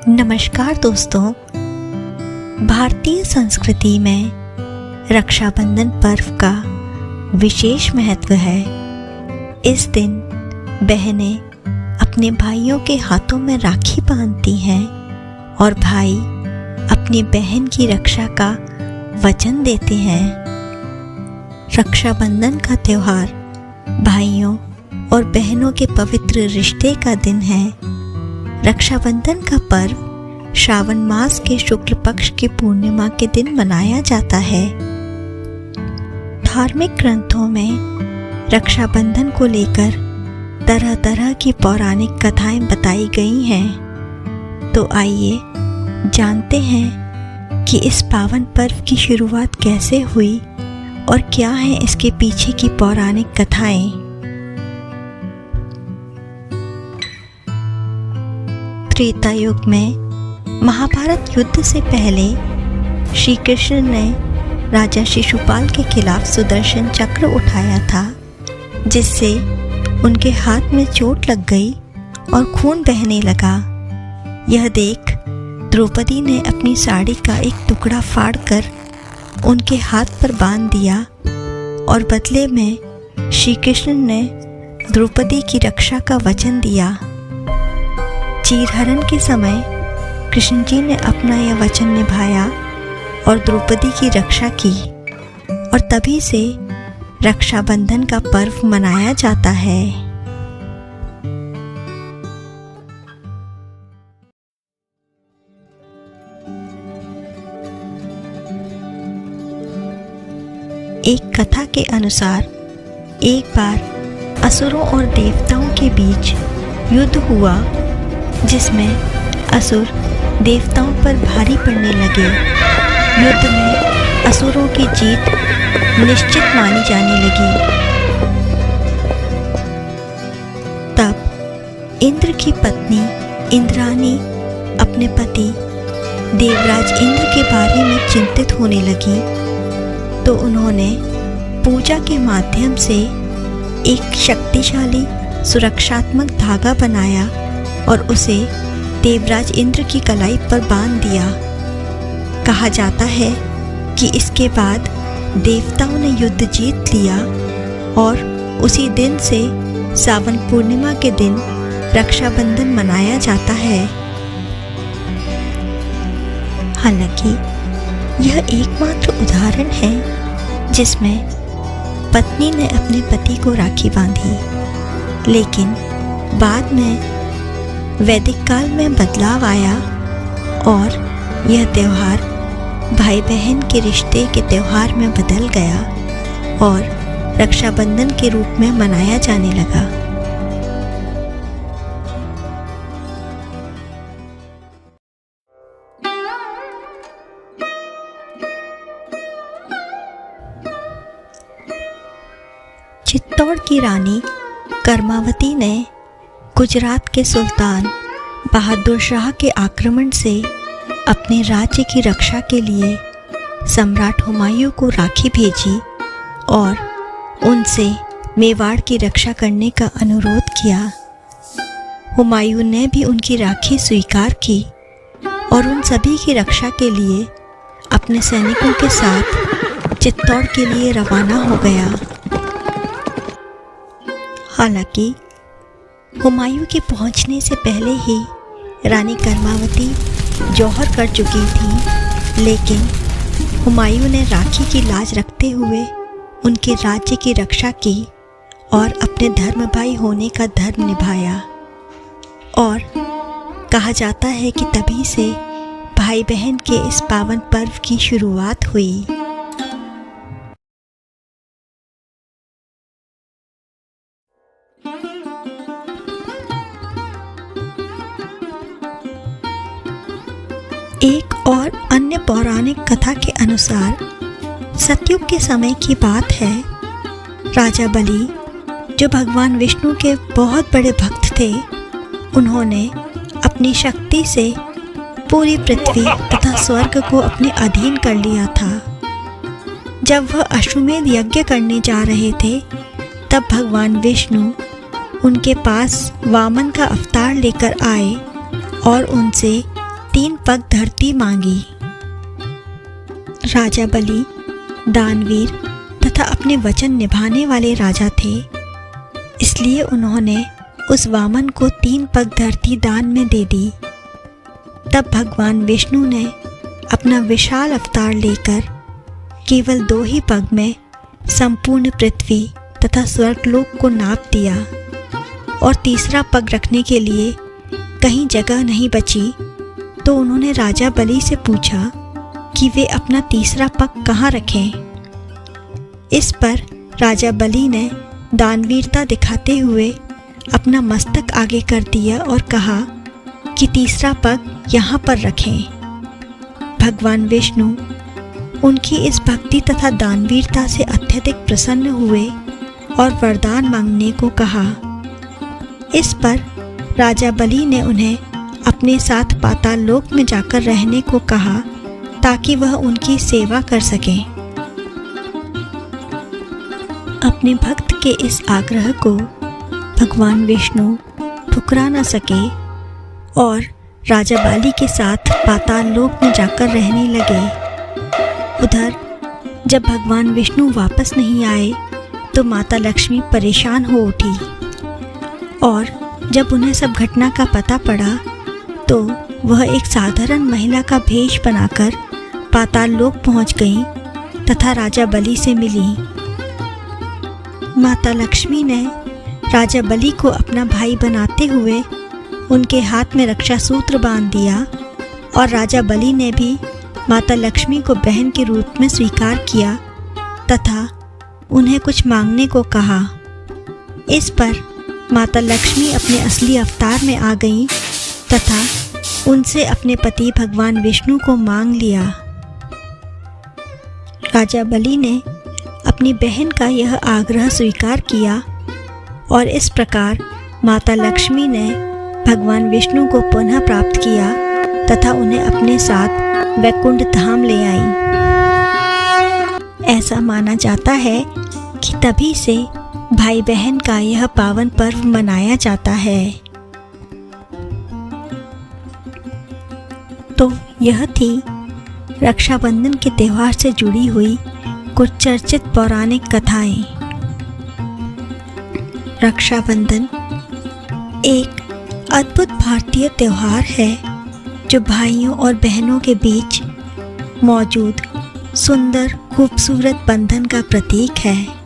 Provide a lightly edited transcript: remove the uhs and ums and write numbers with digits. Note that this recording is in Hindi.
नमस्कार दोस्तों। भारतीय संस्कृति में रक्षाबंधन पर्व का विशेष महत्व है। इस दिन बहनें अपने भाइयों के हाथों में राखी बांधती हैं और भाई अपनी बहन की रक्षा का वचन देते हैं। रक्षाबंधन का त्योहार भाइयों और बहनों के पवित्र रिश्ते का दिन है। रक्षाबंधन का पर्व श्रावण मास के शुक्ल पक्ष की पूर्णिमा के दिन मनाया जाता है। धार्मिक ग्रंथों में रक्षाबंधन को लेकर तरह तरह की पौराणिक कथाएं बताई गई हैं। तो आइए जानते हैं कि इस पावन पर्व की शुरुआत कैसे हुई और क्या है इसके पीछे की पौराणिक कथाएं। त्रेता युग में महाभारत युद्ध से पहले श्री कृष्ण ने राजा शिशुपाल के खिलाफ सुदर्शन चक्र उठाया था, जिससे उनके हाथ में चोट लग गई और खून बहने लगा। यह देख द्रौपदी ने अपनी साड़ी का एक टुकड़ा फाड़कर उनके हाथ पर बांध दिया और बदले में श्री कृष्ण ने द्रौपदी की रक्षा का वचन दिया। चीरहरण के समय कृष्ण जी ने अपना यह वचन निभाया और द्रौपदी की रक्षा की, और तभी से रक्षाबंधन का पर्व मनाया जाता है। एक कथा के अनुसार एक बार असुरों और देवताओं के बीच युद्ध हुआ, जिसमें असुर देवताओं पर भारी पड़ने लगे। युद्ध में असुरों की जीत निश्चित मानी जाने लगी। तब इंद्र की पत्नी इंद्राणी अपने पति देवराज इंद्र के बारे में चिंतित होने लगी, तो उन्होंने पूजा के माध्यम से एक शक्तिशाली सुरक्षात्मक धागा बनाया और उसे देवराज इंद्र की कलाई पर बांध दिया। कहा जाता है कि इसके बाद देवताओं ने युद्ध जीत लिया और उसी दिन से सावन पूर्णिमा के दिन रक्षाबंधन मनाया जाता है। हालांकि यह एकमात्र उदाहरण है जिसमें पत्नी ने अपने पति को राखी बांधी, लेकिन बाद में वैदिक काल में बदलाव आया और यह त्योहार भाई बहन के रिश्ते के त्योहार में बदल गया और रक्षाबंधन के रूप में मनाया जाने लगा। चित्तौड़ की रानी कर्मावती ने गुजरात के सुल्तान बहादुर शाह के आक्रमण से अपने राज्य की रक्षा के लिए सम्राट हुमायूं को राखी भेजी और उनसे मेवाड़ की रक्षा करने का अनुरोध किया। हुमायूं ने भी उनकी राखी स्वीकार की और उन सभी की रक्षा के लिए अपने सैनिकों के साथ चित्तौड़ के लिए रवाना हो गया। हालांकि हुमायूं के पहुंचने से पहले ही रानी कर्मावती जौहर कर चुकी थी, लेकिन हुमायूं ने राखी की लाज रखते हुए उनके राज्य की रक्षा की और अपने धर्म भाई होने का धर्म निभाया। और कहा जाता है कि तभी से भाई बहन के इस पावन पर्व की शुरुआत हुई। एक और अन्य पौराणिक कथा के अनुसार सतयुग के समय की बात है। राजा बलि, जो भगवान विष्णु के बहुत बड़े भक्त थे, उन्होंने अपनी शक्ति से पूरी पृथ्वी तथा स्वर्ग को अपने अधीन कर लिया था। जब वह अश्वमेध यज्ञ करने जा रहे थे, तब भगवान विष्णु उनके पास वामन का अवतार लेकर आए और उनसे 3 पग धरती मांगी। राजा बलि दानवीर तथा अपने वचन निभाने वाले राजा थे, इसलिए उन्होंने उस वामन को 3 पग धरती दान में दे दी। तब भगवान विष्णु ने अपना विशाल अवतार लेकर केवल 2 ही पग में संपूर्ण पृथ्वी तथा स्वर्गलोक को नाप दिया और तीसरा पग रखने के लिए कहीं जगह नहीं बची, तो उन्होंने राजा बलि से पूछा कि वे अपना तीसरा पग कहाँ रखें। इस पर राजा बलि ने दानवीरता दिखाते हुए अपना मस्तक आगे कर दिया और कहा कि तीसरा पग यहाँ पर रखें। भगवान विष्णु उनकी इस भक्ति तथा दानवीरता से अत्यधिक प्रसन्न हुए और वरदान मांगने को कहा। इस पर राजा बलि ने उन्हें अपने साथ पाताल लोक में जाकर रहने को कहा ताकि वह उनकी सेवा कर सकें। अपने भक्त के इस आग्रह को भगवान विष्णु ठुकरा न सके और राजा बलि के साथ पाताल लोक में जाकर रहने लगे। उधर जब भगवान विष्णु वापस नहीं आए तो माता लक्ष्मी परेशान हो उठी और जब उन्हें सब घटना का पता पड़ा तो वह एक साधारण महिला का भेष बनाकर पाताल लोक पहुंच गईं तथा राजा बलि से मिली। माता लक्ष्मी ने राजा बलि को अपना भाई बनाते हुए उनके हाथ में रक्षा सूत्र बांध दिया और राजा बलि ने भी माता लक्ष्मी को बहन के रूप में स्वीकार किया तथा उन्हें कुछ मांगने को कहा। इस पर माता लक्ष्मी अपने असली अवतार में आ गईं तथा उनसे अपने पति भगवान विष्णु को मांग लिया। राजा बलि ने अपनी बहन का यह आग्रह स्वीकार किया और इस प्रकार माता लक्ष्मी ने भगवान विष्णु को पुनः प्राप्त किया तथा उन्हें अपने साथ वैकुंठ धाम ले आई। ऐसा माना जाता है कि तभी से भाई बहन का यह पावन पर्व मनाया जाता है। तो यह थी रक्षाबंधन के त्यौहार से जुड़ी हुई कुछ चर्चित पौराणिक कथाएं। रक्षाबंधन एक अद्भुत भारतीय त्यौहार है जो भाइयों और बहनों के बीच मौजूद सुंदर खूबसूरत बंधन का प्रतीक है।